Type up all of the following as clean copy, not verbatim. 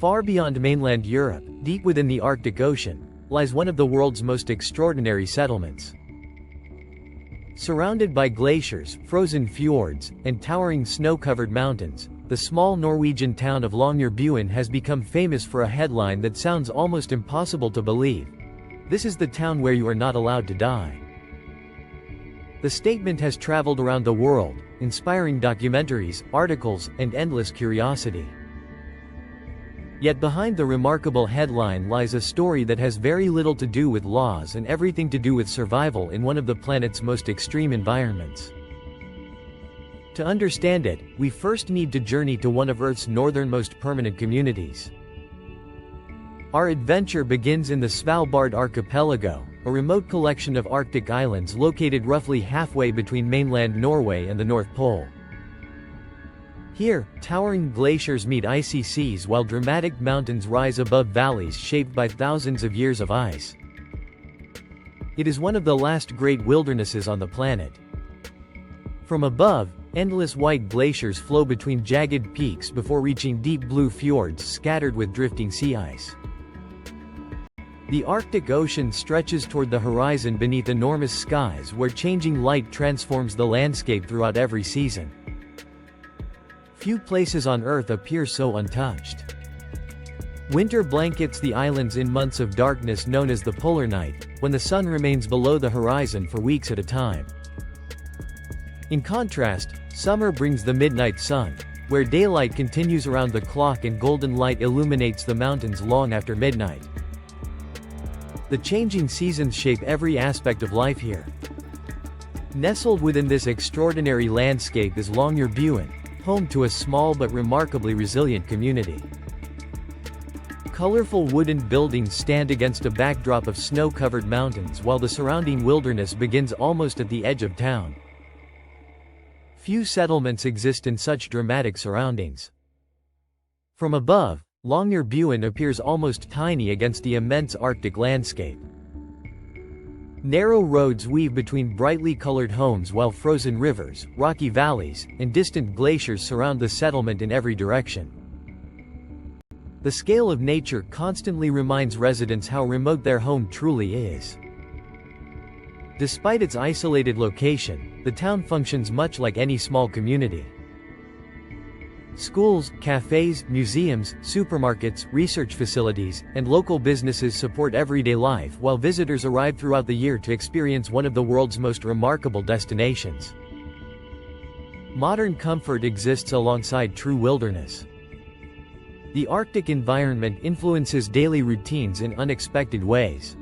Far beyond mainland Europe, deep within the Arctic Ocean, lies one of the world's most extraordinary settlements. Surrounded by glaciers, frozen fjords, and towering snow-covered mountains, the small Norwegian town of Longyearbyen has become famous for a headline that sounds almost impossible to believe. This is the town where you are not allowed to die. The statement has traveled around the world, inspiring documentaries, articles, and endless curiosity. Yet behind the remarkable headline lies a story that has very little to do with laws and everything to do with survival in one of the planet's most extreme environments. To understand it, we first need to journey to one of Earth's northernmost permanent communities. Our adventure begins in the Svalbard archipelago, a remote collection of Arctic islands located roughly halfway between mainland Norway and the North Pole. Here, towering glaciers meet icy seas while dramatic mountains rise above valleys shaped by thousands of years of ice. It is one of the last great wildernesses on the planet. From above, endless white glaciers flow between jagged peaks before reaching deep blue fjords scattered with drifting sea ice. The Arctic Ocean stretches toward the horizon beneath enormous skies where changing light transforms the landscape throughout every season. Few places on Earth appear so untouched. Winter blankets the islands in months of darkness known as the polar night, when the sun remains below the horizon for weeks at a time. In contrast, summer brings the midnight sun, where daylight continues around the clock and golden light illuminates the mountains long after midnight. The changing seasons shape every aspect of life here. Nestled within this extraordinary landscape is Longyearbyen, home to a small but remarkably resilient community. Colorful wooden buildings stand against a backdrop of snow-covered mountains while the surrounding wilderness begins almost at the edge of town. Few settlements exist in such dramatic surroundings. From above, Longyearbyen appears almost tiny against the immense Arctic landscape. Narrow roads weave between brightly colored homes while frozen rivers, rocky valleys, and distant glaciers surround the settlement in every direction. The scale of nature constantly reminds residents how remote their home truly is. Despite its isolated location, the town functions much like any small community. Schools, cafes, museums, supermarkets, research facilities, and local businesses support everyday life while visitors arrive throughout the year to experience one of the world's most remarkable destinations. Modern comfort exists alongside true wilderness. The Arctic environment influences daily routines in unexpected ways.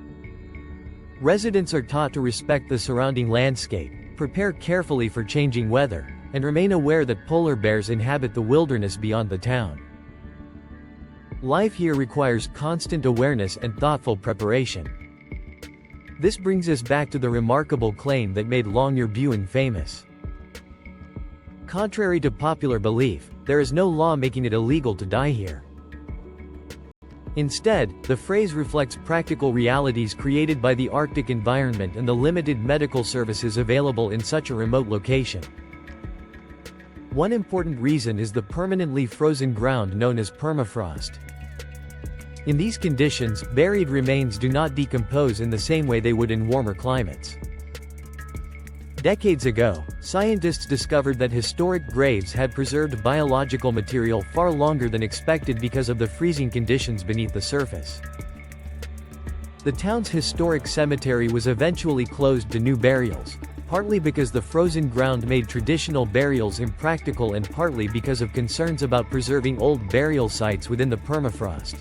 Residents are taught to respect the surrounding landscape, prepare carefully for changing weather, and remain aware that polar bears inhabit the wilderness beyond the town. Life here requires constant awareness and thoughtful preparation. This brings us back to the remarkable claim that made Longyearbyen famous. Contrary to popular belief, there is no law making it illegal to die here. Instead, the phrase reflects practical realities created by the Arctic environment and the limited medical services available in such a remote location. One important reason is the permanently frozen ground known as permafrost. In these conditions, buried remains do not decompose in the same way they would in warmer climates. Decades ago, scientists discovered that historic graves had preserved biological material far longer than expected because of the freezing conditions beneath the surface. The town's historic cemetery was eventually closed to new burials, partly because the frozen ground made traditional burials impractical and partly because of concerns about preserving old burial sites within the permafrost.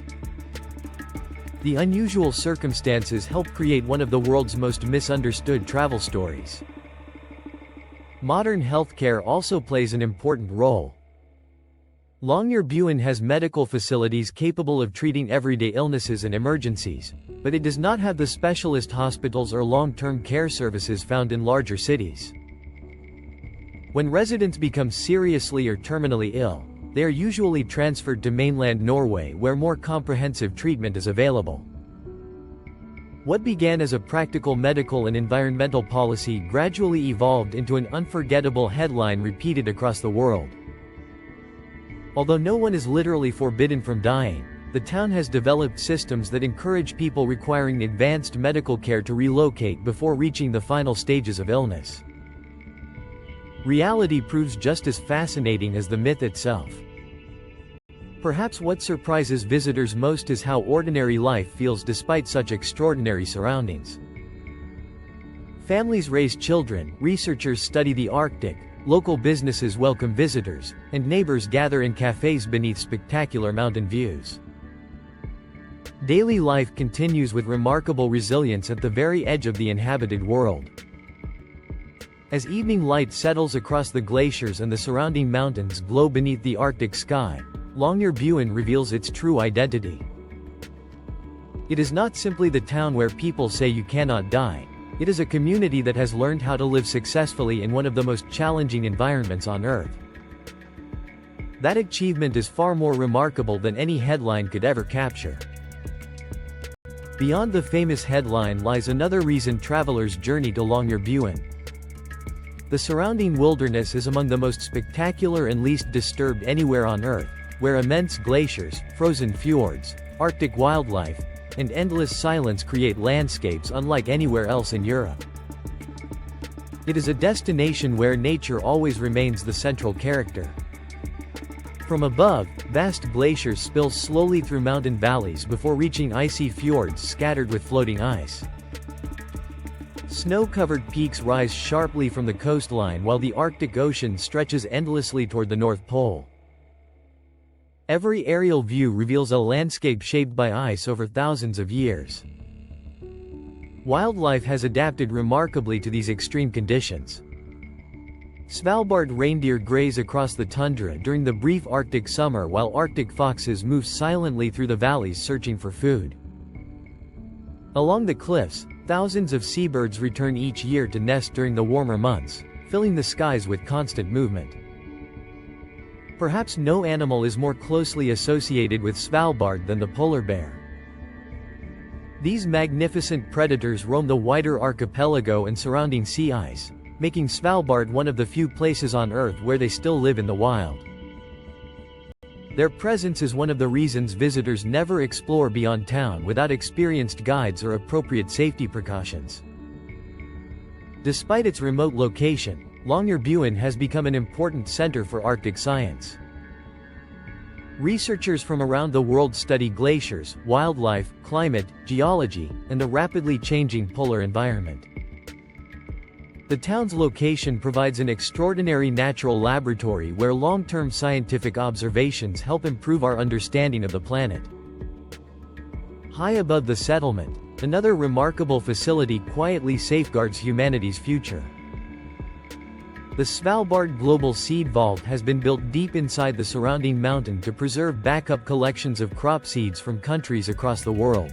The unusual circumstances helped create one of the world's most misunderstood travel stories. Modern healthcare also plays an important role. Longyearbyen has medical facilities capable of treating everyday illnesses and emergencies, but it does not have the specialist hospitals or long-term care services found in larger cities. When residents become seriously or terminally ill, they are usually transferred to mainland Norway where more comprehensive treatment is available. What began as a practical medical and environmental policy gradually evolved into an unforgettable headline repeated across the world. Although no one is literally forbidden from dying, the town has developed systems that encourage people requiring advanced medical care to relocate before reaching the final stages of illness. Reality proves just as fascinating as the myth itself. Perhaps what surprises visitors most is how ordinary life feels despite such extraordinary surroundings. Families raise children, researchers study the Arctic, local businesses welcome visitors, and neighbors gather in cafes beneath spectacular mountain views. Daily life continues with remarkable resilience at the very edge of the inhabited world. As evening light settles across the glaciers and the surrounding mountains glow beneath the Arctic sky, Longyearbyen reveals its true identity. It is not simply the town where people say you cannot die. It is a community that has learned how to live successfully in one of the most challenging environments on Earth. That achievement is far more remarkable than any headline could ever capture. Beyond the famous headline lies another reason travelers journey to Longyearbyen. The surrounding wilderness is among the most spectacular and least disturbed anywhere on Earth, where immense glaciers, frozen fjords, Arctic wildlife, and endless silence create landscapes unlike anywhere else in Europe. It is a destination where nature always remains the central character. From above, vast glaciers spill slowly through mountain valleys before reaching icy fjords scattered with floating ice. Snow-covered peaks rise sharply from the coastline while the Arctic Ocean stretches endlessly toward the North Pole. Every aerial view reveals a landscape shaped by ice over thousands of years. Wildlife has adapted remarkably to these extreme conditions. Svalbard reindeer graze across the tundra during the brief Arctic summer while Arctic foxes move silently through the valleys searching for food. Along the cliffs, thousands of seabirds return each year to nest during the warmer months, filling the skies with constant movement. Perhaps no animal is more closely associated with Svalbard than the polar bear. These magnificent predators roam the wider archipelago and surrounding sea ice, making Svalbard one of the few places on Earth where they still live in the wild. Their presence is one of the reasons visitors never explore beyond town without experienced guides or appropriate safety precautions. Despite its remote location, Longyearbyen has become an important center for Arctic science. Researchers from around the world study glaciers, wildlife, climate, geology, and the rapidly changing polar environment. The town's location provides an extraordinary natural laboratory where long-term scientific observations help improve our understanding of the planet. High above the settlement, another remarkable facility quietly safeguards humanity's future. The Svalbard Global Seed Vault has been built deep inside the surrounding mountain to preserve backup collections of crop seeds from countries across the world.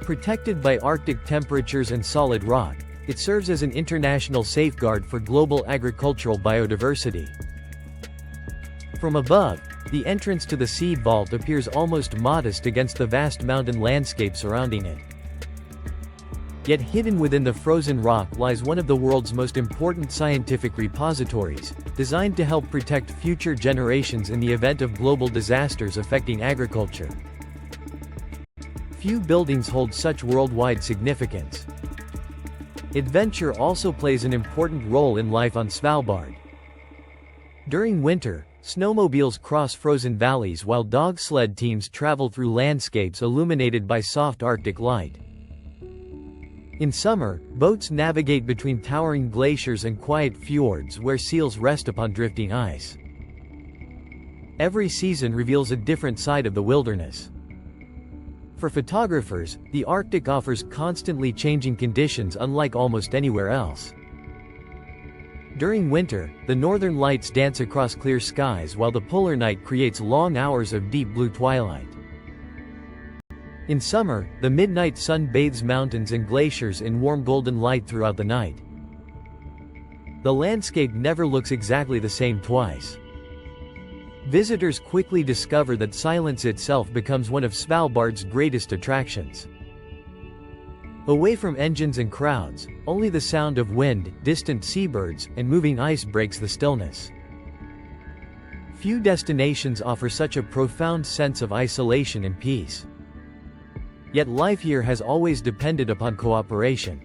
Protected by Arctic temperatures and solid rock, it serves as an international safeguard for global agricultural biodiversity. From above, the entrance to the seed vault appears almost modest against the vast mountain landscape surrounding it. Yet hidden within the frozen rock lies one of the world's most important scientific repositories, designed to help protect future generations in the event of global disasters affecting agriculture. Few buildings hold such worldwide significance. Adventure also plays an important role in life on Svalbard. During winter, snowmobiles cross frozen valleys while dog sled teams travel through landscapes illuminated by soft Arctic light. In summer, boats navigate between towering glaciers and quiet fjords where seals rest upon drifting ice. Every season reveals a different side of the wilderness. For photographers, the Arctic offers constantly changing conditions unlike almost anywhere else. During winter, the northern lights dance across clear skies while the polar night creates long hours of deep blue twilight. In summer, the midnight sun bathes mountains and glaciers in warm golden light throughout the night. The landscape never looks exactly the same twice. Visitors quickly discover that silence itself becomes one of Svalbard's greatest attractions. Away from engines and crowds, only the sound of wind, distant seabirds, and moving ice breaks the stillness. Few destinations offer such a profound sense of isolation and peace. Yet life here has always depended upon cooperation.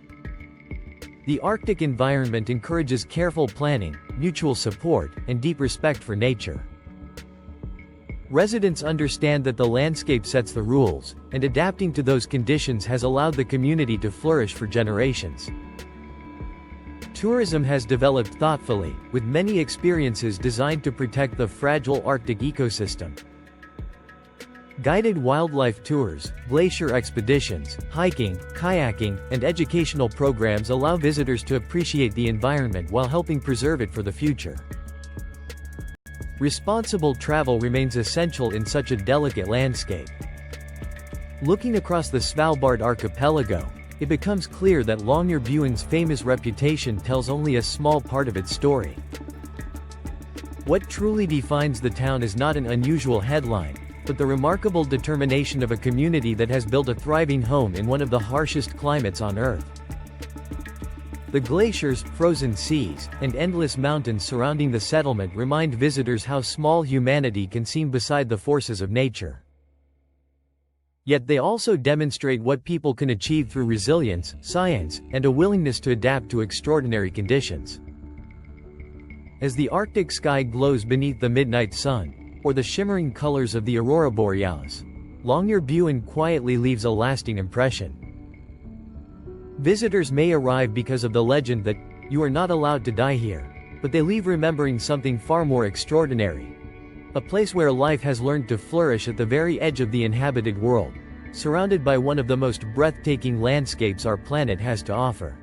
The Arctic environment encourages careful planning, mutual support, and deep respect for nature. Residents understand that the landscape sets the rules, and adapting to those conditions has allowed the community to flourish for generations. Tourism has developed thoughtfully, with many experiences designed to protect the fragile Arctic ecosystem. Guided wildlife tours, glacier expeditions, hiking, kayaking, and educational programs allow visitors to appreciate the environment while helping preserve it for the future. Responsible travel remains essential in such a delicate landscape. Looking across the Svalbard archipelago, it becomes clear that Longyearbyen's famous reputation tells only a small part of its story. What truly defines the town is not an unusual headline, but the remarkable determination of a community that has built a thriving home in one of the harshest climates on Earth. The glaciers, frozen seas, and endless mountains surrounding the settlement remind visitors how small humanity can seem beside the forces of nature. Yet they also demonstrate what people can achieve through resilience, science, and a willingness to adapt to extraordinary conditions. As the Arctic sky glows beneath the midnight sun, or the shimmering colors of the aurora borealis, Longyearbyen quietly leaves a lasting impression. Visitors may arrive because of the legend that you are not allowed to die here, but they leave remembering something far more extraordinary. A place where life has learned to flourish at the very edge of the inhabited world, surrounded by one of the most breathtaking landscapes our planet has to offer.